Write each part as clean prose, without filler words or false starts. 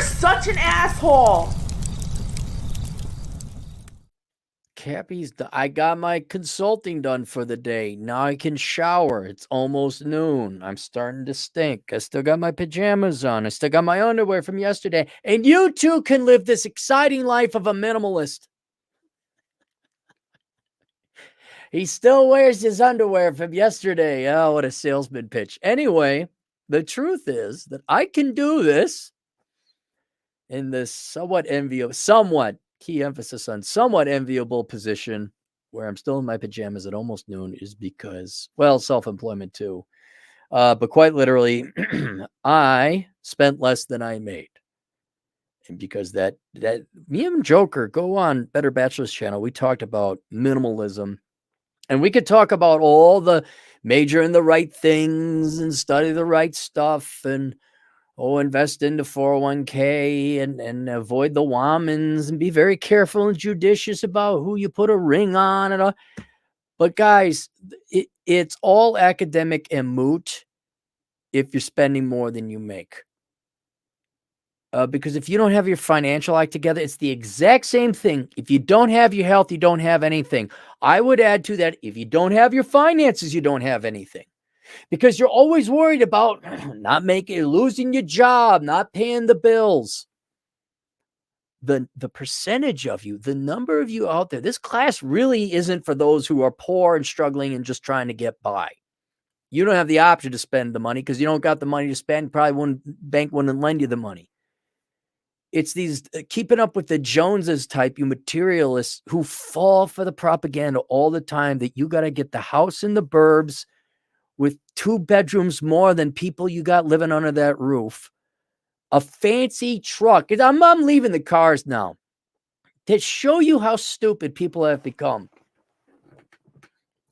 such an asshole. Cappy's, I got my consulting done for the day. Now I can shower. It's almost noon. I'm starting to stink. I still got my pajamas on. I still got my underwear from yesterday. And you too can live this exciting life of a minimalist. He still wears his underwear from yesterday. Oh, what a salesman pitch. Anyway, the truth is that I can do this in this somewhat key emphasis on somewhat enviable position where I'm still in my pajamas at almost noon is because, well, self-employment too. But quite literally, I spent less than I made. And because that me and Joker go on Better Bachelor's channel, we talked about minimalism. And we could talk about all the major in the right things and study the right stuff and invest into 401k and avoid the womans and be very careful and judicious about who you put a ring on and all. But guys, it's all academic and moot if you're spending more than you make. Because if you don't have your financial act together, it's the exact same thing. If you don't have your health, you don't have anything. I would add to that, if you don't have your finances, you don't have anything. Because you're always worried about losing your job, not paying the bills. The percentage of you, the number of you out there, this class really isn't for those who are poor and struggling and just trying to get by. You don't have the option to spend the money because you don't got the money to spend. Bank wouldn't lend you the money. It's these keeping up with the Joneses type, you materialists who fall for the propaganda all the time that you got to get the house in the burbs with 2 bedrooms more than people you got living under that roof. A fancy truck. I'm leaving the cars now to show you how stupid people have become.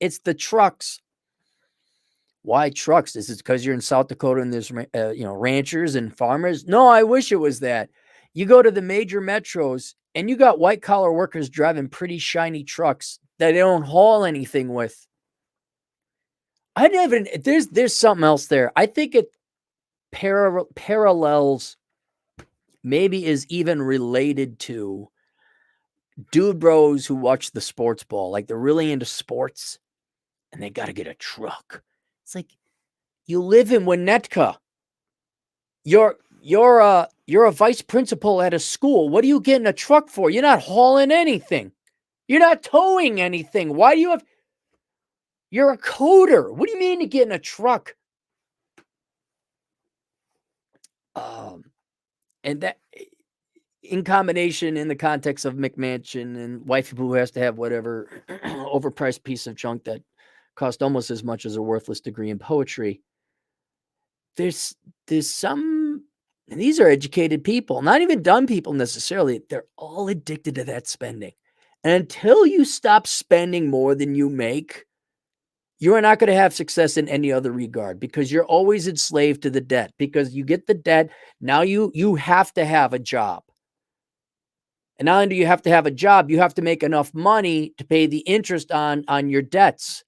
It's the trucks. Why trucks? Is it because you're in South Dakota and there's ranchers and farmers? No, I wish it was that. You go to the major metros and you got white collar workers driving pretty shiny trucks that they don't haul anything with. There's something else there. I think it parallels, maybe is even related to dude bros who watch the sports ball. Like they're really into sports and they got to get a truck. It's like, you live in Winnetka. You're a vice principal at a school. What are you getting a truck for? You're not hauling anything. You're not towing anything. Why do you have... You're a coder. What do you mean to get in a truck? And that, in combination, in the context of McMansion and wifey who has to have whatever overpriced piece of junk that cost almost as much as a worthless degree in poetry, there's some, and these are educated people, not even dumb people necessarily. They're all addicted to that spending. And until you stop spending more than you make, you are not going to have success in any other regard because you're always enslaved to the debt. Because you get the debt, now you have to have a job. And not only do you have to have a job, you have to make enough money to pay the interest on your debts.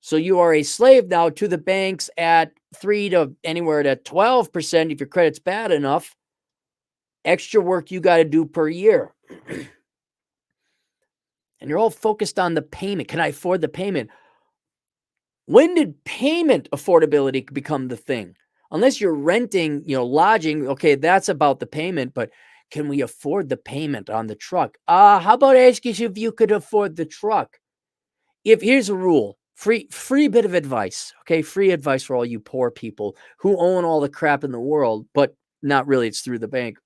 So you are a slave now to the banks at 3 to anywhere to 12% if your credit's bad enough. Extra work you got to do per year. And you're all focused on the payment. Can I afford the payment? When did payment affordability become the thing? Unless you're renting, lodging, okay, that's about the payment, but can we afford the payment on the truck? How about asking if you could afford the truck? Here's a rule, free bit of advice, okay? Free advice for all you poor people who own all the crap in the world, but not really, it's through the bank.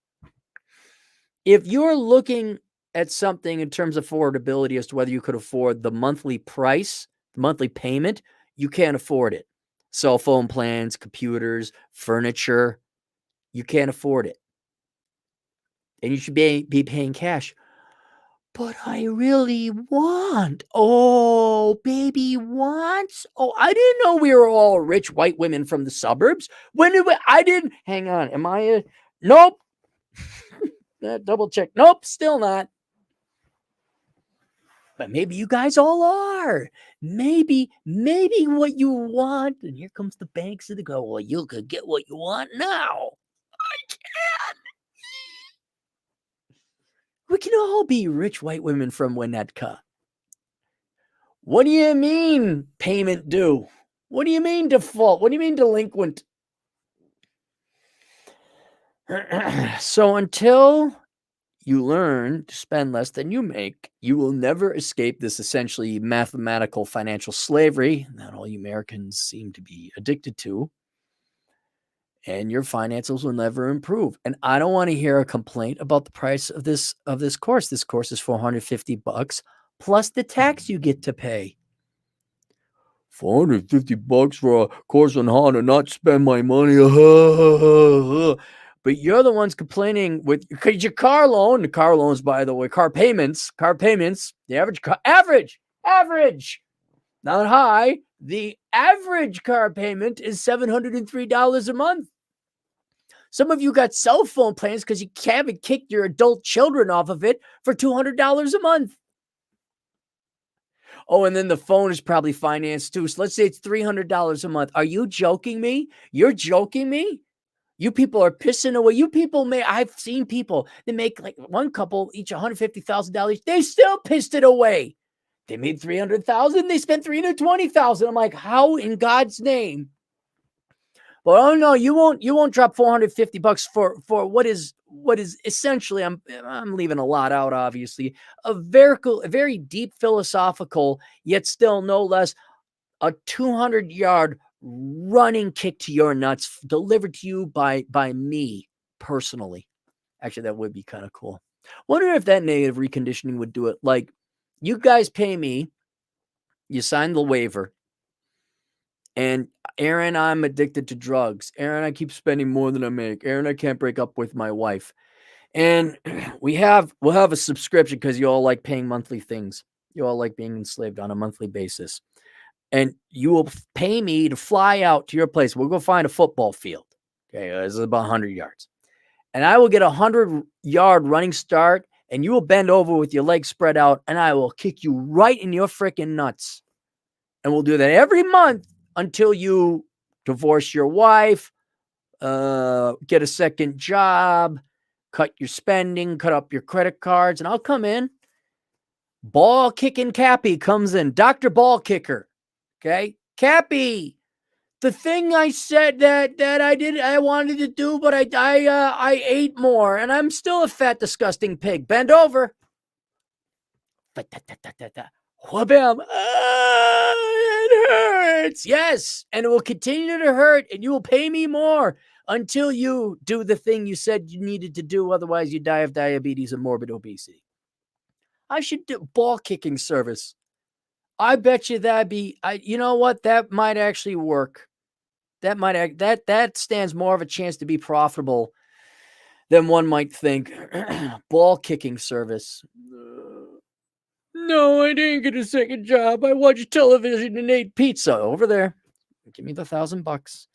If you're looking at something in terms of affordability as to whether you could afford the monthly price, the monthly payment, you can't afford it. Cell phone plans, computers, furniture, you can't afford it. And you should be paying cash. But I really want. Oh, baby wants. Oh, I didn't know we were all rich white women from the suburbs. I didn't. Hang on. Am I Nope. Double check. Nope, still not. But maybe you guys all are. Maybe what you want. And here comes the banks of the go. Well, you could get what you want now. I can. We can all be rich white women from Winnetka. What do you mean payment due? What do you mean default? What do you mean delinquent? So until you learn to spend less than you make, you will never escape this essentially mathematical financial slavery that all you Americans seem to be addicted to. And your finances will never improve. And I don't want to hear a complaint about the price of this course. This course is $450 plus the tax you get to pay. $450 for a course on how to not spend my money. But you're the ones complaining because your car loan, the car loans, by the way, car payments, the average, not high. The average car payment is $703 a month. Some of you got cell phone plans because you haven't kicked your adult children off of it for $200 a month. Oh, and then the phone is probably financed too. So let's say it's $300 a month. Are you joking me? You're joking me? You people are pissing away. I've seen people that make like one couple each $150,000. They still pissed it away. They made $300,000. They spent $320,000. I'm like, how in God's name? But oh no, you won't drop $450 for what is essentially, I'm leaving a lot out, obviously, a very deep philosophical, yet still no less a 200-yard running kick to your nuts delivered to you by me personally. Actually, that would be kind of cool. Wonder if that negative reconditioning would do it. Like, you guys pay me, you sign the waiver, and Aaron, I'm addicted to drugs. Aaron, I keep spending more than I make. Aaron, I can't break up with my wife. And we'll have a subscription because you all like paying monthly things. You all like being enslaved on a monthly basis. And you will pay me to fly out to your place. We'll go find a football field. Okay, this is about 100 yards. And I will get a 100-yard running start, and you will bend over with your legs spread out, and I will kick you right in your freaking nuts. And we'll do that every month until you divorce your wife, get a second job, cut your spending, cut up your credit cards, and I'll come in. Ball kicking Cappy comes in. Dr. Ball Kicker. Okay? Cappy, the thing I said that I wanted to do, but I ate more, and I'm still a fat, disgusting pig. Bend over. Whabam. It hurts. Yes. And it will continue to hurt, and you will pay me more until you do the thing you said you needed to do. Otherwise, you die of diabetes and morbid obesity. I should do ball kicking service. I bet you you know what? That might actually work. That stands more of a chance to be profitable than one might think. Ball kicking service. No, I didn't get a second job. I watched television and ate pizza over there. Give me the $1,000.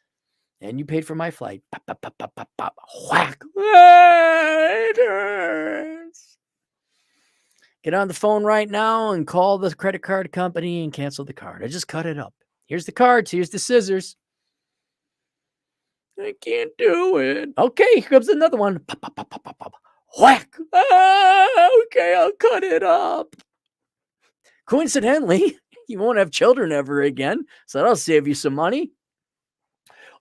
And you paid for my flight. Pop, pop, pop, pop, pop, pop. Whack. It hurts. Get on the phone right now and call the credit card company and cancel the card. I just cut it up. Here's the cards. Here's the scissors. I can't do it. Okay, here comes another one. Pop, pop, pop, pop, pop, pop. Whack. Okay, I'll cut it up. Coincidentally, you won't have children ever again, so that'll save you some money.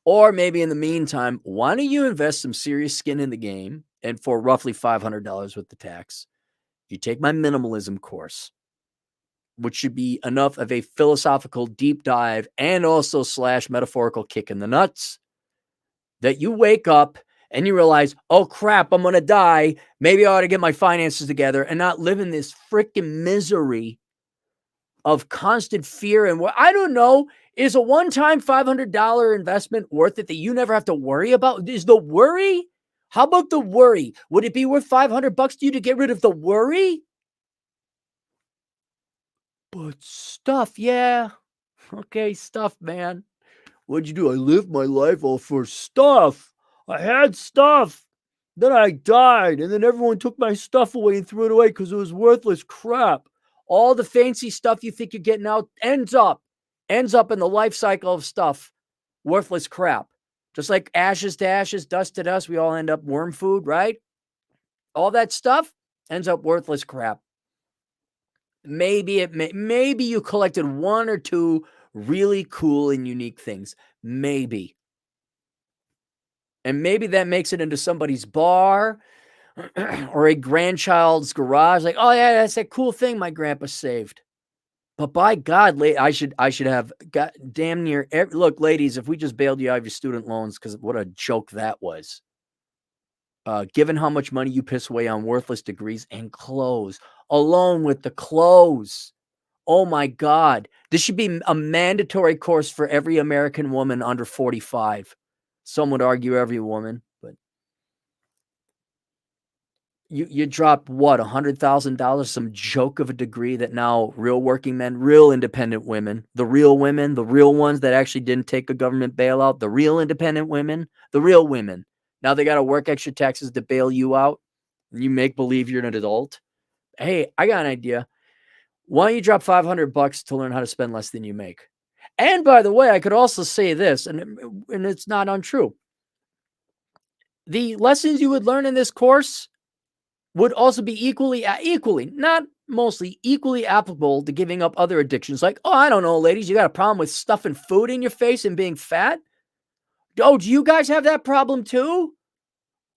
Or maybe in the meantime, why don't you invest some serious skin in the game, and for roughly $500 with the tax, you take my minimalism course, which should be enough of a philosophical deep dive and also / metaphorical kick in the nuts that you wake up and you realize, oh crap, I'm going to die. Maybe I ought to get my finances together and not live in this freaking misery of constant fear. And I don't know, is a one-time $500 investment worth it that you never have to worry about? Is the worry? How about the worry? Would it be worth $500 to you to get rid of the worry? But stuff, yeah. Okay, stuff, man. What'd you do? I lived my life all for stuff. I had stuff. Then I died, and then everyone took my stuff away and threw it away because it was worthless crap. All the fancy stuff you think you're getting out ends up in the life cycle of stuff. Worthless crap. Just like ashes to ashes, dust to dust, we all end up worm food, right? All that stuff ends up worthless crap. Maybe maybe you collected one or two really cool and unique things. Maybe. And maybe that makes it into somebody's bar or a grandchild's garage. Like, oh yeah, that's that cool thing my grandpa saved. But by God, I should have got damn near look, ladies, if we just bailed you out of your student loans, because what a joke that was. Given how much money you piss away on worthless degrees and clothes, alone with the clothes. Oh my God. This should be a mandatory course for every American woman under 45. Some would argue every woman, but you drop what, $100,000, some joke of a degree that now real working men, real independent women, the real women, the real ones that actually didn't take a government bailout, the real independent women, the real women. Now they got to work extra taxes to bail you out. And you make believe you're an adult. Hey, I got an idea. Why don't you drop $500 to learn how to spend less than you make? And by the way, I could also say this, and it's not untrue. The lessons you would learn in this course would also be equally, not mostly, equally applicable to giving up other addictions. Like, oh, I don't know, ladies, you got a problem with stuffing food in your face and being fat? Oh, do you guys have that problem too?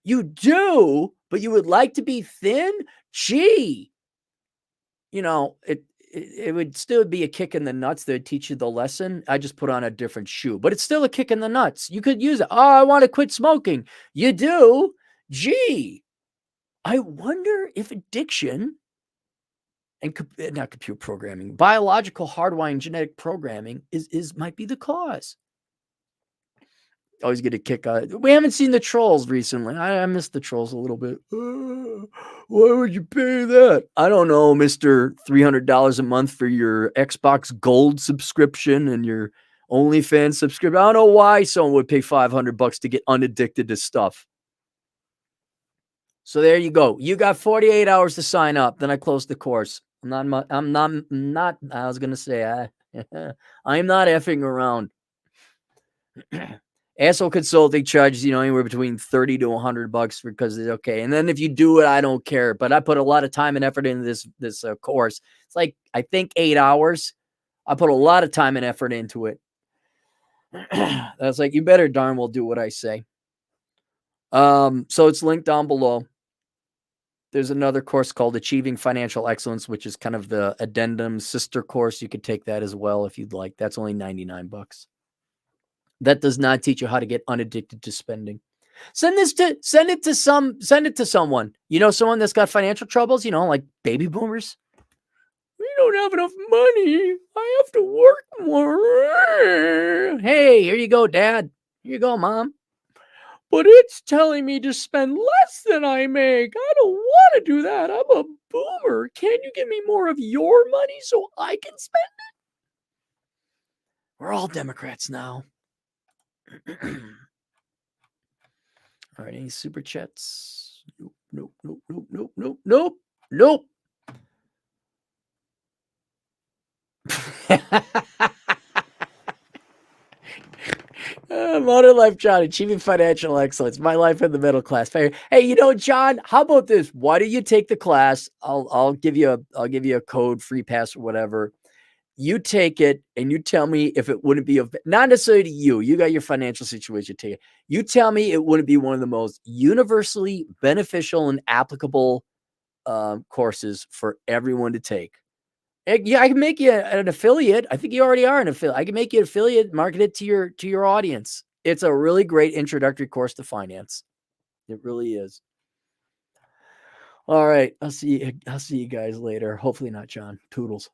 You do, but you would like to be thin? Gee. It would still be a kick in the nuts. They'd teach you the lesson. I just put on a different shoe, but it's still a kick in the nuts. You could use it. Oh, I want to quit smoking. You do? Gee. I wonder if addiction and not computer programming, biological hardwiring genetic programming might be the cause. Always get a kick out of it. We haven't seen the Trolls recently. I missed the Trolls a little bit. Why would you pay that? I don't know, Mr. $300 a month for your Xbox Gold subscription and your OnlyFans subscription. I don't know why someone would pay $500 to get unaddicted to stuff. So there you go. You got 48 hours to sign up. Then I close the course. I'm not, I was going to say, I'm not effing around. Asshole Consulting charges, anywhere between $30 to $100 because it's okay. And then if you do it, I don't care. But I put a lot of time and effort into this course. It's like, I think 8 hours. I put a lot of time and effort into it. That's like, you better darn well do what I say. So it's linked down below. There's another course called Achieving Financial Excellence, which is kind of the addendum sister course. You could take that as well if you'd like. That's only $99. That does not teach you how to get unaddicted to spending. Send it to someone. Someone that's got financial troubles, like baby boomers. We don't have enough money. I have to work more. Hey, here you go, Dad. Here you go, Mom. But it's telling me to spend less than I make. I don't want to do that. I'm a boomer. Can you give me more of your money so I can spend it? We're all Democrats now. All right, any super chats? Nope. Modern Life John, Achieving Financial Excellence, My Life in the Middle Class. Hey, John, how about this? Why don't you take the class? I'll give you a code, free pass, or whatever. You take it and you tell me if it wouldn't be not necessarily to you. You got your financial situation. Take it. You tell me it wouldn't be one of the most universally beneficial and applicable courses for everyone to take. Yeah, I can make you an affiliate. I think you already are an affiliate. I can make you an affiliate, market it to your audience. It's a really great introductory course to finance. It really is. All right, I'll see you guys later. Hopefully not, John. Toodles.